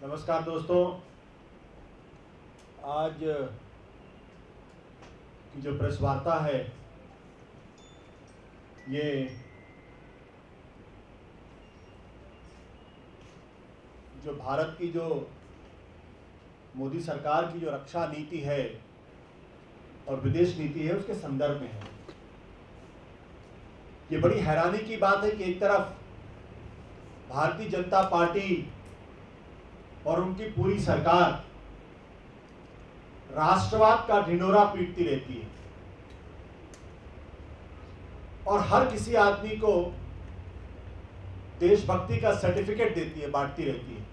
नमस्कार दोस्तों, आज की जो प्रेस वार्ता है ये जो भारत की जो मोदी सरकार की जो रक्षा नीति है और विदेश नीति है उसके संदर्भ में है। ये बड़ी हैरानी की बात है कि एक तरफ भारतीय जनता पार्टी और उनकी पूरी सरकार राष्ट्रवाद का ढिंढोरा पीटती रहती है और हर किसी आदमी को देशभक्ति का सर्टिफिकेट देती है, बांटती रहती है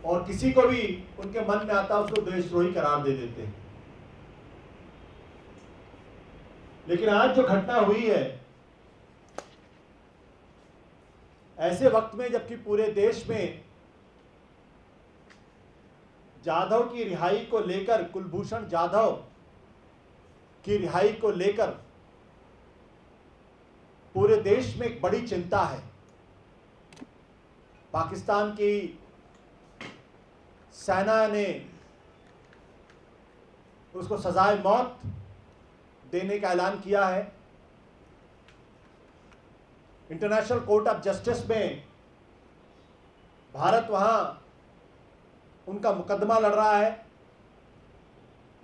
और किसी को भी उनके मन में आता है उसको देशद्रोही करार दे देते हैं। लेकिन आज जो घटना हुई है ऐसे वक्त में जबकि पूरे देश में जाधव की रिहाई को लेकर, कुलभूषण जाधव की रिहाई को लेकर पूरे देश में एक बड़ी चिंता है। पाकिस्तान की सेना ने उसको सजाए मौत देने का ऐलान किया है। इंटरनेशनल कोर्ट ऑफ जस्टिस में भारत वहां उनका मुकदमा लड़ रहा है,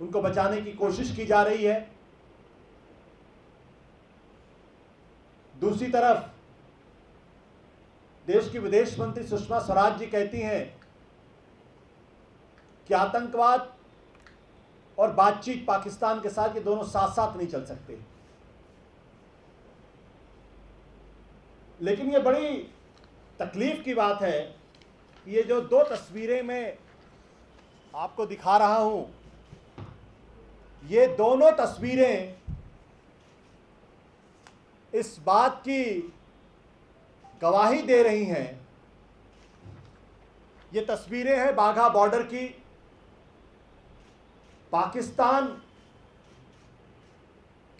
उनको बचाने की कोशिश की जा रही है। दूसरी तरफ देश की विदेश मंत्री सुषमा स्वराज जी कहती हैं कि आतंकवाद और बातचीत पाकिस्तान के साथ, ये दोनों साथ साथ नहीं चल सकते। लेकिन ये बड़ी तकलीफ की बात है कि ये जो दो तस्वीरें मैं आपको दिखा रहा हूं, ये दोनों तस्वीरें इस बात की गवाही दे रही हैं। ये तस्वीरें हैं बाघा बॉर्डर की। पाकिस्तान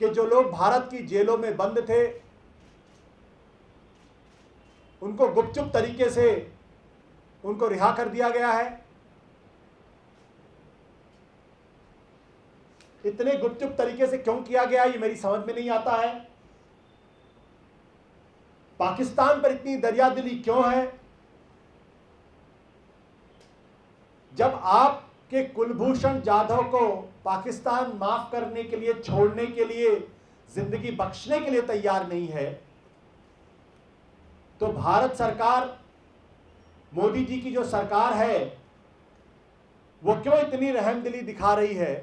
के जो लोग भारत की जेलों में बंद थे उनको गुपचुप तरीके से उनको रिहा कर दिया गया है। इतने गुपचुप तरीके से क्यों किया गया ये मेरी समझ में नहीं आता है। पाकिस्तान पर इतनी दरियादिली क्यों है? जब आपके कुलभूषण जाधव को पाकिस्तान माफ करने के लिए, छोड़ने के लिए, जिंदगी बख्शने के लिए तैयार नहीं है, तो भारत सरकार, मोदी जी की जो सरकार है, वो क्यों इतनी रहमदिली दिखा रही है?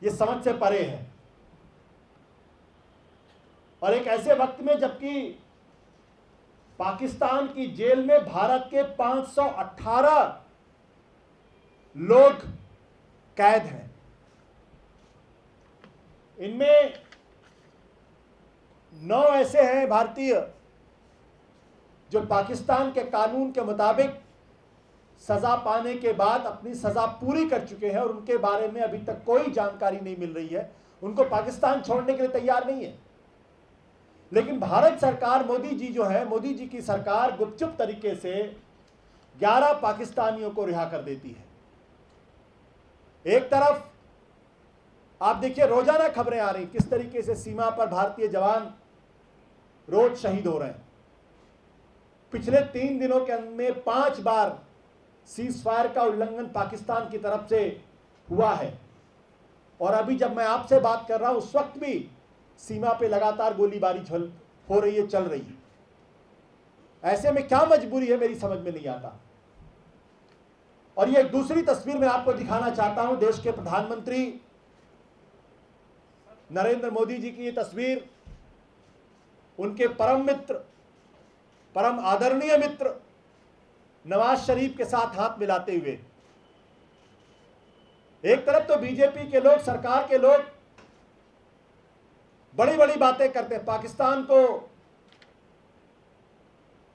ये समझ से परे है। और एक ऐसे वक्त में जबकि पाकिस्तान की जेल में भारत के 518 लोग कैद हैं। इनमें 9 ऐसे हैं भारतीय जो पाकिस्तान के कानून के मुताबिक सजा पाने के बाद अपनी सजा पूरी कर चुके हैं और उनके बारे में अभी तक कोई जानकारी नहीं मिल रही है। उनको पाकिस्तान छोड़ने के लिए तैयार नहीं है। लेकिन भारत सरकार, मोदी जी जो है, मोदी जी की सरकार गुपचुप तरीके से 11 पाकिस्तानियों को रिहा कर देती है। एक तरफ आप देखिए रोजाना खबरें आ रही किस तरीके से सीमा पर भारतीय जवान रोज शहीद हो रहे हैं। पिछले 3 दिनों के में 5 बार सीज फायर का उल्लंघन पाकिस्तान की तरफ से हुआ है और अभी जब मैं आपसे बात कर रहा हूं उस वक्त भी सीमा पे लगातार गोलीबारी हो रही है, चल रही है। ऐसे में क्या मजबूरी है मेरी समझ में नहीं आता। और ये एक दूसरी तस्वीर मैं आपको दिखाना चाहता हूं, देश के प्रधानमंत्री नरेंद्र मोदी जी की ये तस्वीर उनके परम मित्र, परम आदरणीय मित्र नवाज शरीफ के साथ हाथ मिलाते हुए। एक तरफ तो बीजेपी के लोग, सरकार के लोग बड़ी बड़ी बातें करते हैं, पाकिस्तान को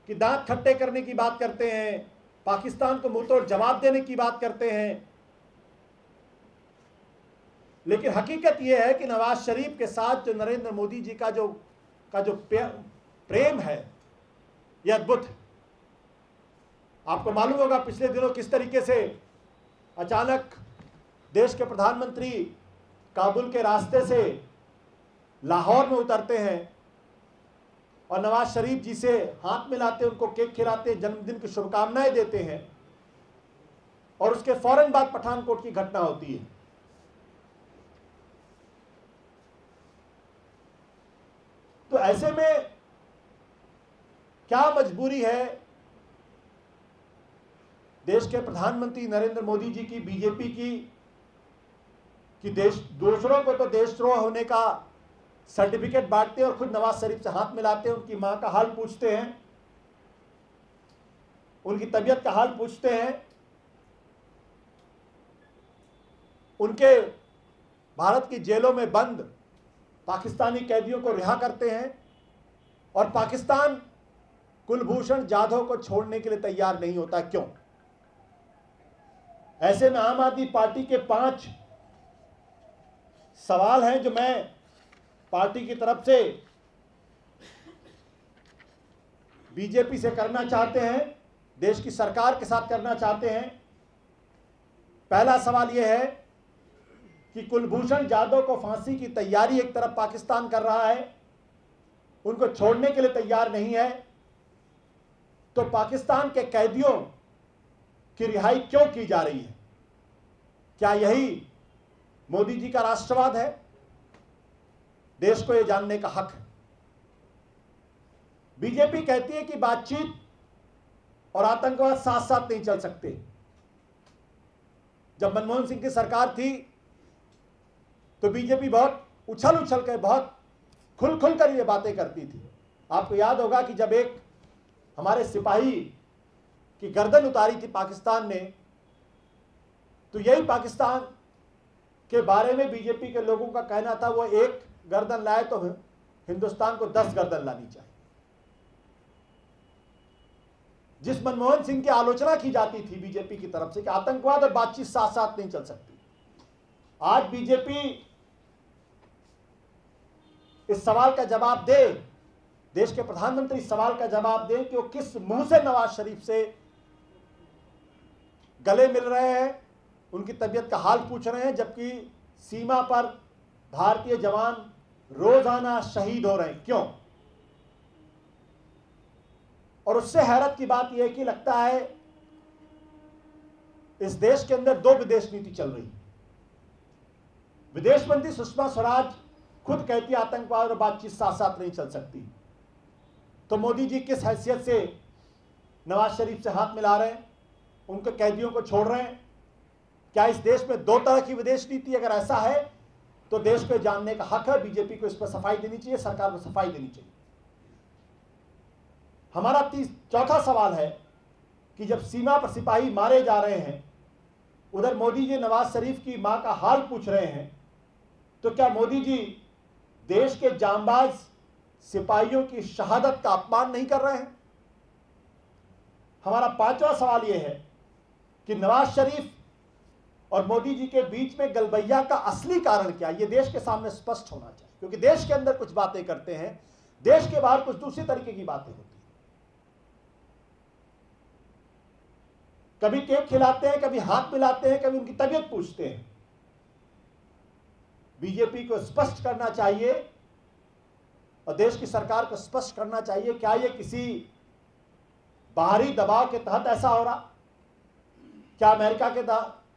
कि दांत खट्टे करने की बात करते हैं, पाकिस्तान को मुंहतोड़ जवाब देने की बात करते हैं। लेकिन हकीकत यह है कि नवाज शरीफ के साथ जो नरेंद्र मोदी जी का जो प्रेम है यह अद्भुत है। आपको मालूम होगा पिछले दिनों किस तरीके से अचानक देश के प्रधानमंत्री काबुल के रास्ते से लाहौर में उतरते हैं और नवाज शरीफ जी से हाथ मिलाते, उनको केक खिलाते, जन्मदिन की शुभकामनाएं देते हैं, और उसके फौरन बाद पठानकोट की घटना होती है। तो ऐसे में क्या मजबूरी है देश के प्रधानमंत्री नरेंद्र मोदी जी की, बीजेपी की, कि दूसरों को तो देशद्रोह होने का सर्टिफिकेट बांटते हैं और खुद नवाज शरीफ से हाथ मिलाते हैं, उनकी मां का हाल पूछते हैं, उनकी तबीयत का हाल पूछते हैं, उनके भारत की जेलों में बंद पाकिस्तानी कैदियों को रिहा करते हैं, और पाकिस्तान कुलभूषण जाधव को छोड़ने के लिए तैयार नहीं होता। क्यों? ऐसे में आम आदमी पार्टी के 5 सवाल हैं जो मैं पार्टी की तरफ से बीजेपी से करना चाहते हैं, देश की सरकार के साथ करना चाहते हैं। पहला सवाल यह है कि कुलभूषण जाधव को फांसी की तैयारी एक तरफ पाकिस्तान कर रहा है, उनको छोड़ने के लिए तैयार नहीं है, तो पाकिस्तान के कैदियों की रिहाई क्यों की जा रही है? क्या यही मोदी जी का राष्ट्रवाद है? देश को यह जानने का हक है। बीजेपी कहती है कि बातचीत और आतंकवाद साथ साथ नहीं चल सकते। जब मनमोहन सिंह की सरकार थी तो बीजेपी बहुत उछल उछल कर, बहुत खुल खुल कर ये बातें करती थी। आपको याद होगा कि जब एक हमारे सिपाही की गर्दन उतारी थी पाकिस्तान ने, तो यही पाकिस्तान के बारे में बीजेपी के लोगों का कहना था, वो एक गर्दन लाए तो हिंदुस्तान को 10 गर्दन लानी चाहिए। जिस मनमोहन सिंह की आलोचना की जाती थी बीजेपी की तरफ से कि आतंकवाद और बातचीत साथ साथ नहीं चल सकती, आज बीजेपी इस सवाल का जवाब दे, देश के प्रधानमंत्री इस सवाल का जवाब दें कि वो किस मुंह से नवाज शरीफ से गले मिल रहे हैं, उनकी तबीयत का हाल पूछ रहे हैं, जबकि सीमा पर भारतीय जवान रोजाना शहीद हो रहे हैं। क्यों? और उससे हैरत की बात यह है कि लगता है इस देश के अंदर 2 विदेश नीति चल रही है। विदेश मंत्री सुषमा स्वराज खुद कहती है आतंकवाद और बातचीत साथ साथ नहीं चल सकती, तो मोदी जी किस हैसियत से नवाज शरीफ से हाथ मिला रहे हैं, उनके कैदियों को छोड़ रहे हैं? क्या इस देश में 2 तरह की विदेश नीति? अगर ऐसा है तो देश को जानने का हक है, बीजेपी को इस पर सफाई देनी चाहिए, सरकार को सफाई देनी चाहिए। हमारा चौथा सवाल है कि जब सीमा पर सिपाही मारे जा रहे हैं, उधर मोदी जी नवाज शरीफ की मां का हाल पूछ रहे हैं, तो क्या मोदी जी देश के जांबाज सिपाहियों की शहादत का अपमान नहीं कर रहे हैं? हमारा 5वां सवाल यह है कि नवाज शरीफ और मोदी जी के बीच में गलबैया का असली कारण क्या है? यह देश के सामने स्पष्ट होना चाहिए, क्योंकि देश के अंदर कुछ बातें करते हैं, देश के बाहर कुछ दूसरी तरीके की बातें होती हैं। कभी केक खिलाते हैं, कभी हाथ मिलाते हैं, कभी उनकी तबीयत पूछते हैं। बीजेपी को स्पष्ट करना चाहिए और देश की सरकार को स्पष्ट करना चाहिए, क्या यह किसी बाहरी दबाव के तहत ऐसा हो रहा? क्या अमेरिका के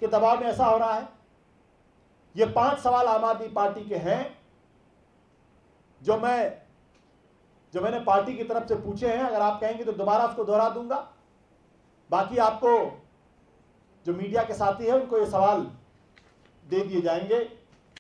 दबाव में ऐसा हो रहा है? ये 5 सवाल आम आदमी पार्टी के हैं जो मैंने पार्टी की तरफ से पूछे हैं। अगर आप कहेंगे तो दोबारा उसको दोहरा दूंगा। बाकी आपको जो मीडिया के साथी हैं उनको ये सवाल दे दिए जाएंगे।